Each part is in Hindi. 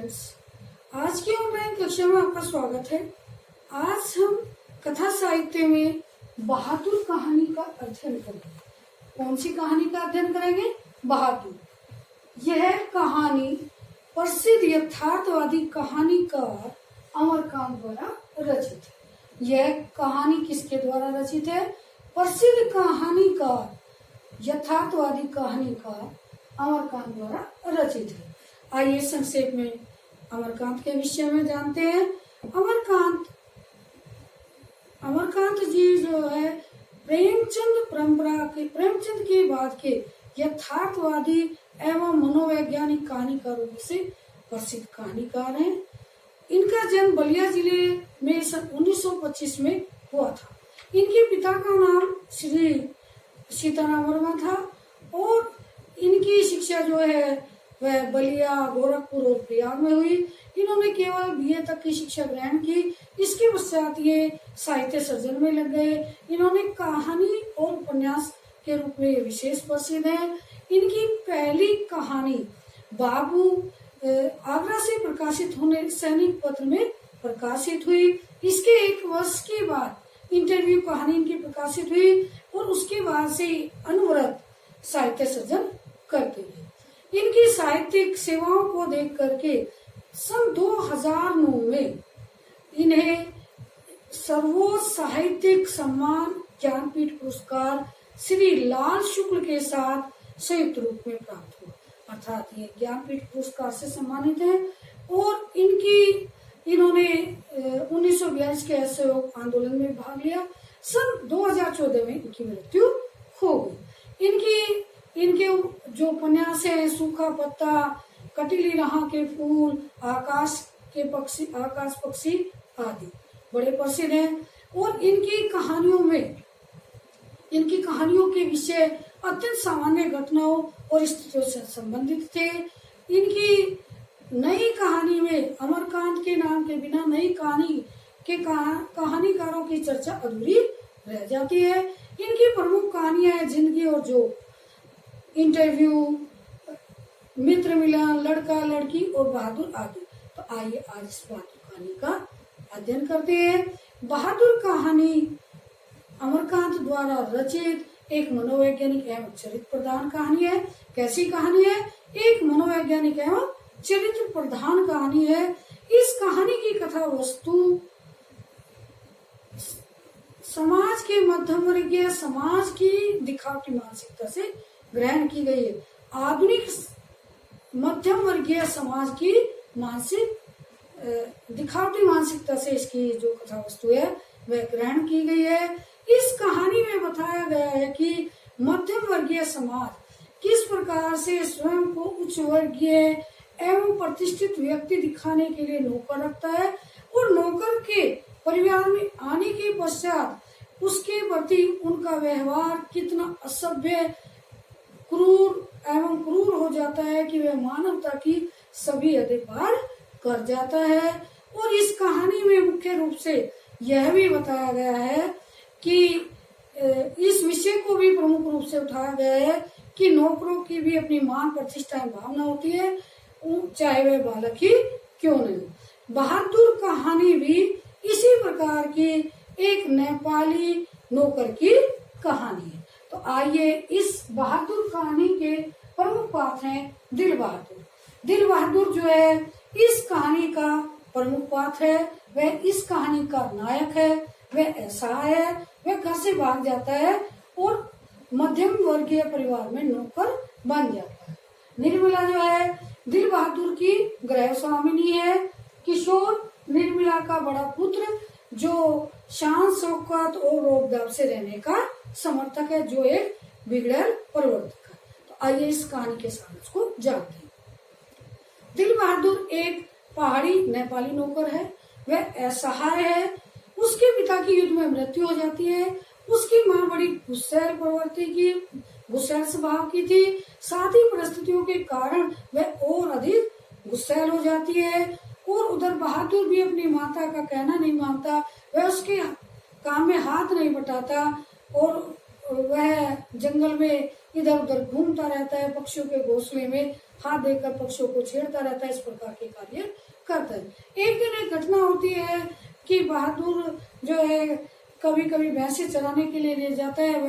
फ्रेंड्स, आज की ऑनलाइन कक्षा में आपका स्वागत है। आज हम कथा साहित्य में बहादुर कहानी का अध्ययन करेंगे। कौन सी कहानी का अध्ययन करेंगे? बहादुर। यह कहानी प्रसिद्ध यथार्थवादी कहानीकार अमरकांत द्वारा रचित है। यह कहानी किसके द्वारा रचित है? प्रसिद्ध कहानीकार यथार्थवादी कहानीकार अमरकांत द्वारा रचित है। आइए संक्षेप में अमरकांत के विषय में जानते हैं। अमरकांत जी जो है प्रेमचंद के बाद के यथार्थवादी एवं मनोवैज्ञानिक कहानीकारों से प्रसिद्ध कहानीकार हैं। इनका जन्म बलिया जिले में सन 1925 में हुआ था। इनके पिता का नाम श्री सीताराम वर्मा था और इनकी शिक्षा जो है वह बलिया, गोरखपुर और प्रयाग में हुई। इन्होंने केवल बीए तक की शिक्षा ग्रहण की। इसके पश्चात ये साहित्य सर्जन में लग गए। इन्होंने कहानी और उपन्यास के रूप में विशेष प्रसिद्ध है। इनकी पहली कहानी बाबू आगरा से प्रकाशित होने सैनिक पत्र में प्रकाशित हुई। इसके 1 वर्ष के बाद इंटरव्यू कहानी इनकी प्रकाशित हुई और उसके बाद से अनवरत साहित्य सर्जन करते हैं। इनकी साहित्यिक सेवाओं को देख करके सन 2009 में इन्हें सर्वोच्च साहित्यिक सम्मान ज्ञानपीठ पुरस्कार श्री लाल शुक्ल के साथ संयुक्त रूप में प्राप्त हुआ, अर्थात ये ज्ञानपीठ पुरस्कार से सम्मानित है। और इन्होंने 1942 के असहयोग आंदोलन में भाग लिया। सन 2014 में इनकी मृत्यु हो गई। इनके जो उपन्यास है सूखा पत्ता, कटीली राह के फूल, आकाश पक्षी आदि बड़े प्रसिद्ध हैं। और इनकी कहानियों के विषय अत्यंत सामान्य घटनाओं और स्थितियों से संबंधित थे। इनकी नई कहानी में अमरकांत के नाम के बिना नई कहानी के कहानीकारों की चर्चा अधूरी रह जाती है। इनकी प्रमुख कहानियां हैं जिंदगी और जो, इंटरव्यू, मित्र मिलन, लड़का लड़की और बहादुर आदि। तो आइए आज इस बहादुर कहानी का अध्ययन करते हैं। बहादुर कहानी अमरकांत द्वारा रचित एक मनोवैज्ञानिक एवं चरित्र प्रधान कहानी है। कैसी कहानी है? एक मनोवैज्ञानिक एवं चरित्र प्रधान कहानी है। इस कहानी की कथा वस्तु समाज के मध्यम वर्गीय समाज की दिखावटी मानसिकता से ग्रहण की गई है। आधुनिक मध्यम वर्गीय समाज की दिखावटी मानसिकता से इसकी जो कथा वस्तु है वह ग्रहण की गई है। इस कहानी में बताया गया है कि मध्यम वर्गीय समाज किस प्रकार से स्वयं को उच्च वर्गीय एवं प्रतिष्ठित व्यक्ति दिखाने के लिए नौकर रखता है और नौकर के परिवार में आने के पश्चात उसके प्रति उनका व्यवहार कितना असभ्य, क्रूर हो जाता है कि वह मानवता की सभी हदें पार कर जाता है। और इस कहानी में मुख्य रूप से यह भी बताया गया है कि इस विषय को भी प्रमुख रूप से उठाया गया है कि नौकरों की भी अपनी मान प्रतिष्ठा भावना होती है, चाहे वह बालक ही क्यों नहीं। बहादुर कहानी भी इसी प्रकार की एक नेपाली नौकर की कहानी है। तो आइए इस बहादुर कहानी के प्रमुख पात्र हैं दिल बहादुर। दिल बहादुर जो है इस कहानी का प्रमुख पात्र है। वह इस कहानी का नायक है। वह असहाय है। वह घर से भाग जाता है और मध्यम वर्गीय परिवार में नौकर बन जाता है। निर्मला जो है दिल बहादुर की गृह स्वामिनी है। किशोर निर्मला का बड़ा पुत्र जो शान शौकत और रोब-दाब से रहने का समर्थक है, जो एक बिगड़ैल प्रवर्तक है। तो आइए इस कहानी के सारांश को जानते हैं। दिल बहादुर एक पहाड़ी नेपाली नौकर है। वह असहाय है। उसके पिता की युद्ध में मृत्यु हो जाती है। उसकी माँ बड़ी गुस्सैल स्वभाव की थी। साथ ही परिस्थितियों के कारण वह और अधिक गुस्सैल हो जाती है। और उधर बहादुर भी अपनी माता का कहना नहीं मानता। वह उसके काम में हाथ नहीं बटाता और वह जंगल में इधर उधर घूमता रहता है, पक्षियों के घोंसले में हाथ देकर पक्षियों को छेड़ता रहता है, इस प्रकार के कार्य करता है। एक दिन एक घटना होती है कि बहादुर जो है कभी कभी भैंसे चराने के लिए ले जाता है।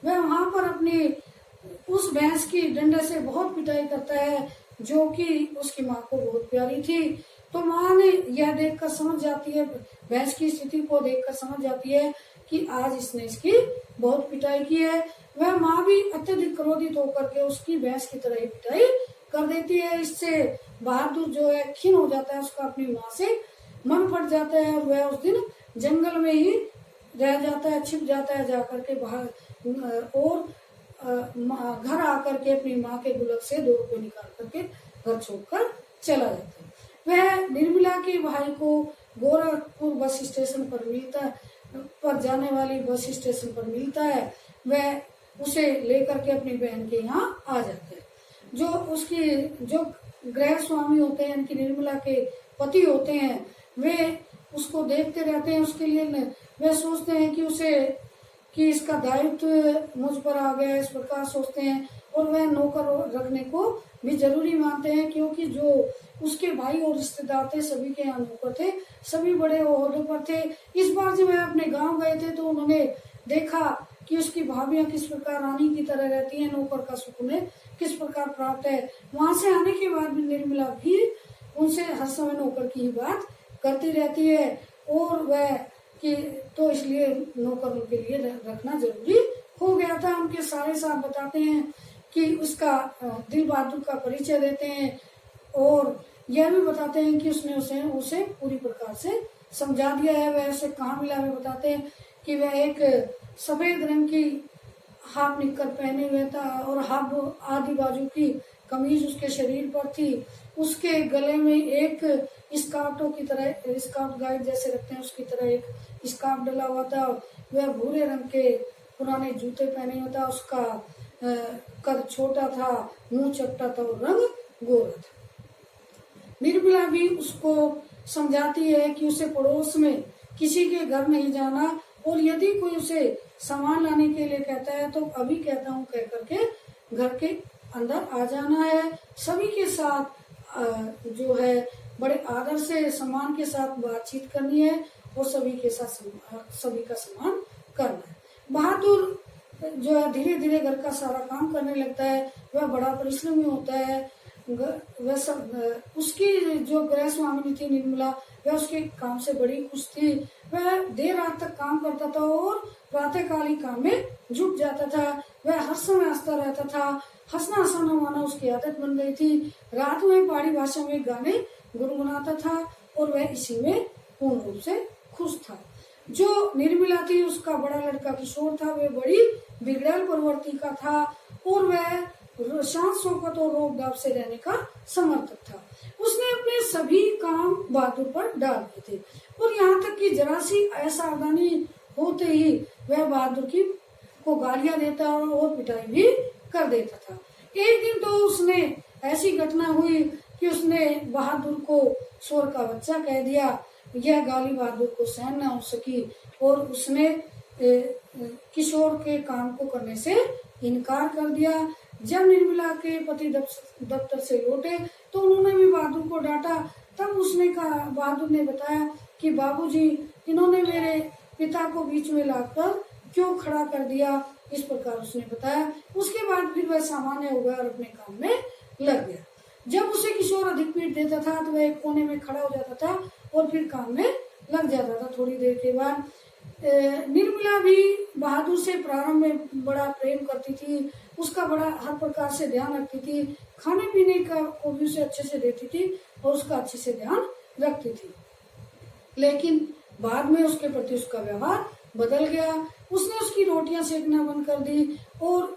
वह वहां पर अपनी उस भैंस की डंडे से बहुत पिटाई करता है, जो कि उसकी माँ को बहुत प्यारी थी। तो माँ ने यह देखकर समझ जाती है, भैंस की स्थिति को देखकर समझ जाती है कि आज इसने इसकी बहुत पिटाई की है। वह माँ भी अत्यधिक क्रोधित होकर के उसकी भैंस की तरह ही पिटाई कर देती है। इससे बहादुर जो है खिन्न हो जाता है, उसका अपनी माँ से मन फट जाता है और वह उस दिन जंगल में ही रह जाता है, छिप जाता है जाकर के बाहर, और घर आकर के अपनी माँ के गुलक से 2 रुपए निकाल करके घर छोड़कर चला जाता है। वह निर्मला के भाई को गोरखपुर बस स्टेशन पर जाने वाली बस स्टेशन पर मिलता है। वह उसे लेकर के अपनी बहन के यहाँ आ जाता है। जो गृह स्वामी होते हैं, इनकी निर्मला के पति होते हैं, वे उसको देखते रहते हैं। उसके लिए वे सोचते हैं कि इसका दायित्व मुझ पर आ गया, इस प्रकार सोचते हैं। और वह नौकर रखने को भी जरूरी मानते हैं, क्योंकि जो उसके भाई और रिश्तेदार थे सभी के यहाँ नौकर थे, सभी बड़े ओहदे पर थे। इस बार जब वह अपने गांव गए थे तो उन्होंने देखा कि उसकी भाभियां किस प्रकार रानी की तरह रहती हैं, नौकर का सुख उन्हें किस प्रकार प्राप्त है। वहां से आने के बाद भी निर्मला भी उनसे हर समय नौकर की ही बात करती रहती है, और वह कि तो इसलिए नौकर उनके लिए रखना जरूरी हो गया था। उनके सारे साहब बताते हैं कि उसका दिल बहादुर का परिचय देते हैं, और यह भी बताते हैं कि उसने उसे पूरी प्रकार से समझा दिया है। वह उसे कहाँ मिला, वे बताते हैं कि वह एक सफेद रंग की हाफ निक्कर पहने हुए था और हाफ आधी बाजू की कमीज उसके शरीर पर थी। उसके गले में एक स्कार्फों की तरह, स्कार्फ गाइड जैसे रखते हैं उसकी तरह एक स्कार्फ डला हुआ था। वह भूरे रंग के पुराने जूते पहने हुआ था। उसका कद छोटा था, मुंह चपटा था और रंग गोरा था। निर्मला भी उसको समझाती है कि उसे पड़ोस में किसी के घर नहीं जाना, और यदि कोई उसे सामान लाने के लिए कहता है तो अभी कहता हूँ कह करके घर के अंदर आ जाना है। सभी के साथ जो है बड़े आदर से सम्मान के साथ बातचीत करनी है, और सभी का सम्मान करना है। बहादुर जो है धीरे धीरे घर का सारा काम करने लगता है। वह बड़ा परिश्रमी होता है। उसकी जो गृह स्वामिनी थी निर्मला, वह उसके काम से बड़ी खुश थी। वह देर रात तक काम करता था और प्रातःकाली काम में जुट जाता था। वह हर समय हंसता रहता था। हंसना हंसाना माना उसकी आदत बन गई थी। रात में पहाड़ी भाषा में गाने गुनगुनाता था और वह इसी में पूर्ण रूप से खुश था। जो निर्मला थी उसका बड़ा लड़का किशोर था। वह बड़ी बिगड़ैल प्रवृत्ति का था और वह शांत शौकत और रोक दाब से रहने का समर्थक था। उसने अपने सभी काम बहादुर पर डाल दिए थे और यहाँ तक कि जरा सी असावधानी होते ही वह बहादुर को गालियां देता और पिटाई भी कर देता था। एक दिन तो उसने ऐसी घटना हुई कि उसने बहादुर को शोर का बच्चा कह दिया। यह गाली बहादुर को सहन न हो सकी और उसने किशोर के काम को करने से इनकार कर दिया। जब निर्मला के पति दफ्तर से लौटे तो उन्होंने भी बहादुर को डांटा। तब उसने कहा, बहादुर ने बताया कि बाबूजी, इन्होंने मेरे पिता को बीच में लाकर क्यों खड़ा कर दिया। इस प्रकार उसने बताया। उसके बाद फिर वह सामान्य हो गया और अपने काम में लग गया। जब उसे किशोर अधिक पीट देता था तो वह एक कोने में खड़ा हो जाता था और फिर काम में लग जाता था। थोड़ी देर के बाद निर्मला भी बहादुर से प्रारंभ में बड़ा प्रेम करती थी। उसका बड़ा हर प्रकार से ध्यान रखती थी। खाने पीने का को भी उसे अच्छे से देती थी और उसका अच्छे से ध्यान रखती थी। लेकिन बाद में उसके प्रति उसका व्यवहार बदल गया। उसने उसकी रोटियां सेकना बंद कर दी और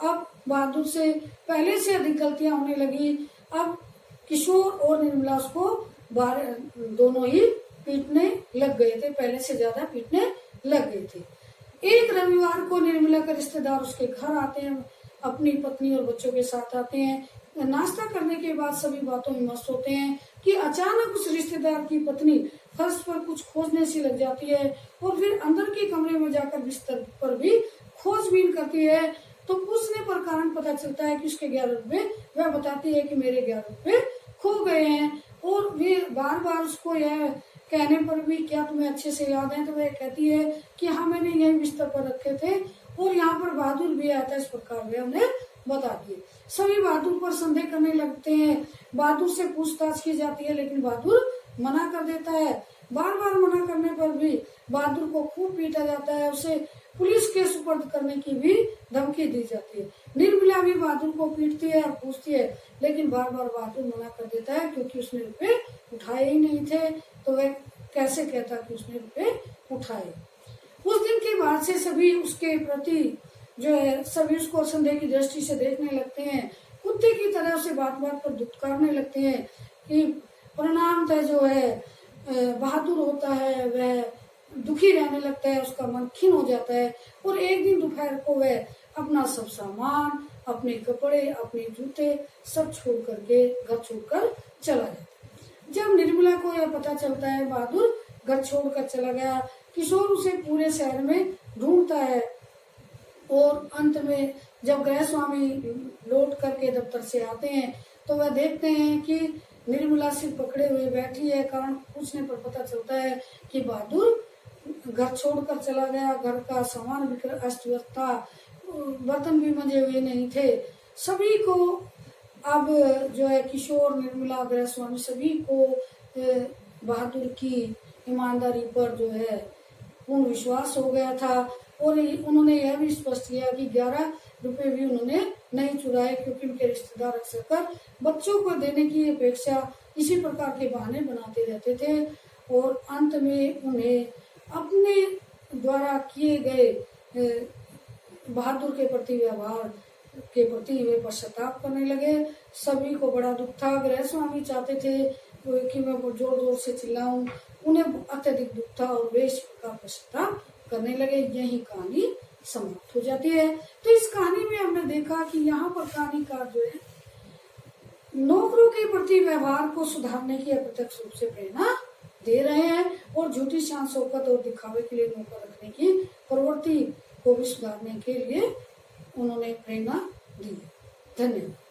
अब बहादुर से पहले से अधिक गलतियां होने लगी। अब किशोर और निर्मला उसको दोनों ही पीटने लग गए थे, पहले से ज्यादा पीटने लग गए थे। एक रविवार को निर्मला के रिश्तेदार उसके घर आते हैं, अपनी पत्नी और बच्चों के साथ आते हैं। नाश्ता करने के बाद सभी बातों में मस्त होते हैं कि अचानक उस रिश्तेदार की पत्नी फर्श पर कुछ खोजने सी लग जाती है और फिर अंदर के कमरे में जाकर बिस्तर पर भी खोजबीन करती है तो पूछने पर कारण पता चलता है कि उसके 11 रुपए, वह बताती है कि मेरे 11 रुपए खो गए हैं। और वे बार बार उसको यह कहने पर भी क्या तुम्हें अच्छे से याद है, तो वह कहती है कि हाँ मैंने यही बिस्तर पर रखे थे और यहाँ पर बहादुर भी आता है। इस प्रकार वे उन्हें बताती है। सभी बहादुर पर संदेह करने लगते हैं। बहादुर से पूछताछ की जाती है लेकिन बहादुर मना कर देता है। बार बार मना करने पर भी बहादुर को खूब पीटा जाता है। उसे पुलिस के सुपर्द करने की भी धमकी दी जाती है। निर्मला भी बहादुर को पीटती है और पूछती है लेकिन बार बार बहादुर मना कर देता है क्योंकि उसने रुपए उठाए ही नहीं थे। तो वह कैसे कहता कि उसने रुपए उठाए। उस दिन के बाद से सभी उसके प्रति जो है सभी उसको संदेह की दृष्टि से देखने लगते हैं। कुत्ते की तरह उसे बात बात पर दुत्कारने लगते हैं कि परिणामतः जो है बहादुर होता है वह दुखी रहने लगता है, उसका मन खिन्न हो जाता है। और एक दिन दोपहर को वह अपना सब सामान, अपने कपड़े, अपने जूते सब छोड़ करके घर छोड़कर चला जाता है। जब निर्मला को यह पता चलता है बहादुर घर छोड़कर चला गया, किशोर उसे पूरे शहर में ढूंढता है। और अंत में जब गृह स्वामी लौट करके दफ्तर से आते हैं तो वह देखते हैं कि निर्मला सिर पकड़े हुए बैठी है। कारण पूछने पर पता चलता है कि बहादुर घर छोड़कर चला गया। घर का सामान बिखर अस्त व्यस्त था, बर्तन भी मंजे हुए नहीं थे। सभी को अब जो है किशोर, निर्मला, गृह स्वामी सभी को बहादुर की ईमानदारी पर जो है पूर्ण विश्वास हो गया था। और उन्होंने यह भी स्पष्ट किया कि 11 रुपए भी उन्होंने नहीं चुराए क्योंकि उनके रिश्तेदार अक्सर बच्चों को देने की अपेक्षा इसी प्रकार के बहाने बनाते रहते थे। और अंत में उन्हें अपने द्वारा किए गए बहादुर के प्रति व्यवहार के प्रति वे पश्चाताप करने लगे। सभी को बड़ा दुख था। गृह स्वामी चाहते थे कि मैं जोर जोर से चिल्लाऊं, उन्हें अत्यधिक दुख था और वे इस प्रकार पश्चाताप करने लगे। यही कहानी समाप्त हो जाती है। तो इस कहानी में हमने देखा कि यहाँ पर कहानीकार जो है नौकरों के प्रति व्यवहार को सुधारने की अप्रत्यक्ष रूप से प्रेरणा दे रहे हैं और झूठी शान शौकत और दिखावे के लिए नौकर रखने की प्रवृत्ति को भी सुधारने के लिए उन्होंने प्रेरणा दी। धन्यवाद।